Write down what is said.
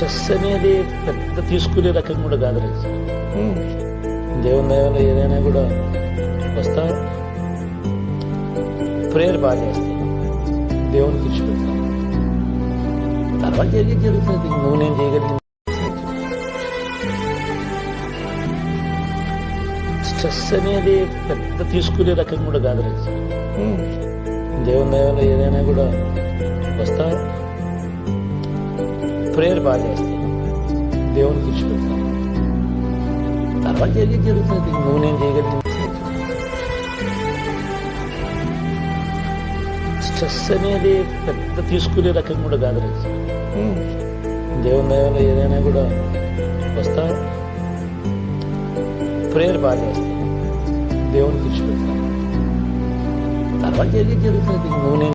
Stress అనేది పెద్ద తీసుకునే రకం కూడా కాదు రైతు. దేవుని దయవల్ల ఏదైనా కూడా వస్తా, ప్రేయర్ బాగా చేస్తాను, దేవునికి ఇచ్చి పెడతాను, తర్వాత జరిగేది జరుగుతుంది. నువ్వు నేను చేయగలిగింది. స్ట్రెస్ అనేది పెద్ద తీసుకునే రకం కూడా కాదు రైతు. దేవుని దయవల్ల ఏదైనా కూడా వస్తా, ప్రేయర్ బాగా చేస్తాను, దేవునికి ఇచ్చి పెడతాను, తర్వాత జరిగేది జరుగుతుంది. నువ్వు నేను చేయగలిగింది. స్ట్రెస్ అనేది పెద్ద తీసుకునే రకం కూడా కాదు రైతు. దేవుని దయవల్ల ఏదైనా కూడా వస్తా, ప్రేయర్ బాగా చేస్తాను, దేవునికి ఇచ్చి పెడతాను, తర్వాత జరిగేది జరుగుతుంది. నువ్వు నేను